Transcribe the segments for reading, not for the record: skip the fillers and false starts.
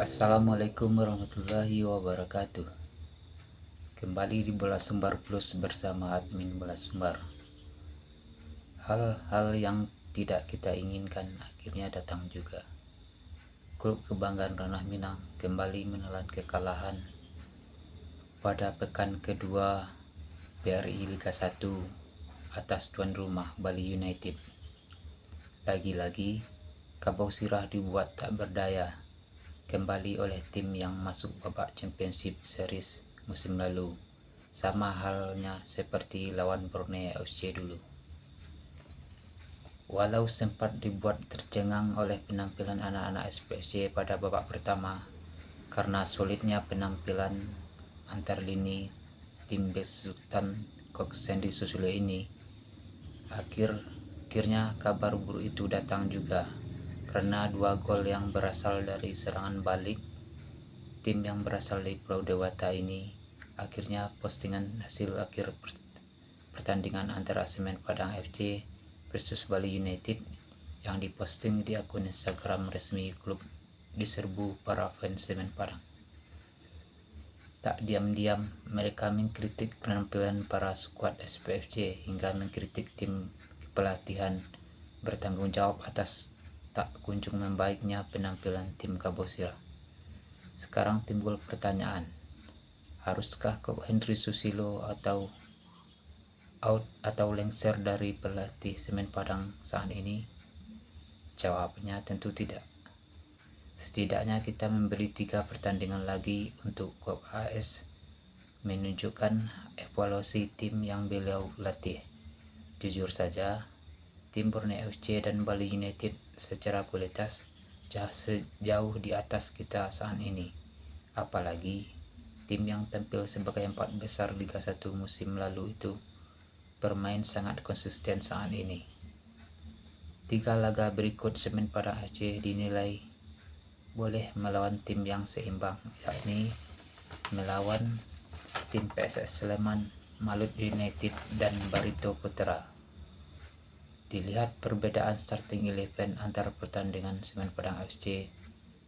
Assalamualaikum warahmatullahi wabarakatuh. Kembali di Bola Sumbar Plus bersama admin Bola Sumbar. Hal-hal yang tidak kita inginkan akhirnya datang juga. Klub kebanggaan Ranah Minang kembali menelan kekalahan pada pekan kedua BRI Liga 1 atas tuan rumah Bali United. Lagi-lagi Kabau Sirah dibuat tak berdaya kembali oleh tim yang masuk babak Championship Series musim lalu, sama halnya seperti lawan Borneo FC dulu. Walau sempat dibuat tercengang oleh penampilan anak-anak SPFC pada babak pertama karena sulitnya penampilan antar lini tim besutan Coach Sandy Susilo ini, akhirnya kabar buruk itu datang juga. Karena 2 gol yang berasal dari serangan balik tim yang berasal dari Pulau Dewata ini, akhirnya postingan hasil akhir pertandingan antara Semen Padang FC versus Bali United yang diposting di akun Instagram resmi klub diserbu para fans Semen Padang. Tak diam-diam mereka mengkritik penampilan para skuad SPFC hingga mengkritik tim pelatihan bertanggung jawab atas tak kunjung membaiknya penampilan tim Kabau Sirah. Sekarang timbul pertanyaan, haruskah Coach Henry Susilo atau lengser dari pelatih Semen Padang saat ini? Jawabnya tentu tidak. Setidaknya kita memberi 3 pertandingan lagi untuk Coach AS menunjukkan evaluasi tim yang beliau latih. Jujur saja, tim Borneo FC dan Bali United secara kualitas jauh di atas kita saat ini. Apalagi tim yang tampil sebagai 4 besar Liga 1 musim lalu itu bermain sangat konsisten saat ini. 3 laga berikut Semen Padang FC dinilai boleh melawan tim yang seimbang, yakni melawan tim PSS Sleman, Malut United, dan Barito Putra. Dilihat perbedaan starting 11 antara pertandingan Semen Padang FC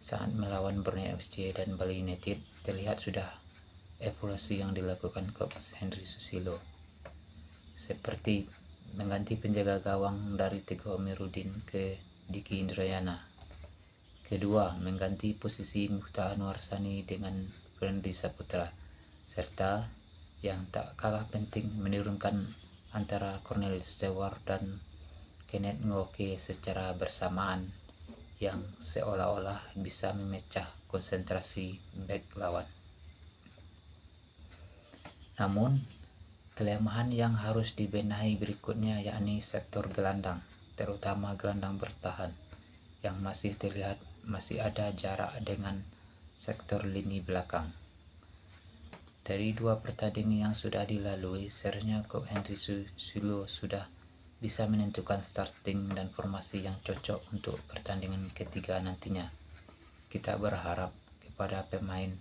saat melawan Borneo FC dan Bali United, terlihat sudah evaluasi yang dilakukan Coach Henry Susilo, seperti mengganti penjaga gawang dari Teguh Amiruddin ke Diki Indrayana. Kedua, mengganti posisi Miftah Anwar Sani dengan Friendly Saputra, serta yang tak kalah penting menurunkan antara Cornelius Stewart dan Kenneth Ngoke secara bersamaan yang seolah-olah bisa memecah konsentrasi bek lawan. Namun, kelemahan yang harus dibenahi berikutnya yakni sektor gelandang, terutama gelandang bertahan, yang masih terlihat masih ada jarak dengan sektor lini belakang. Dari 2 pertandingan yang sudah dilalui, seharusnya Coach Henry Susilo sudah bisa menentukan starting dan formasi yang cocok untuk pertandingan ketiga nantinya. Kita berharap kepada pemain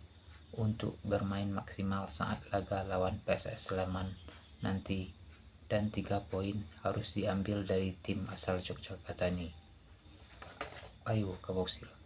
untuk bermain maksimal saat laga lawan PSS Sleman nanti, dan 3 poin harus diambil dari tim asal Yogyakarta ini. Ayo Kabau Sirah.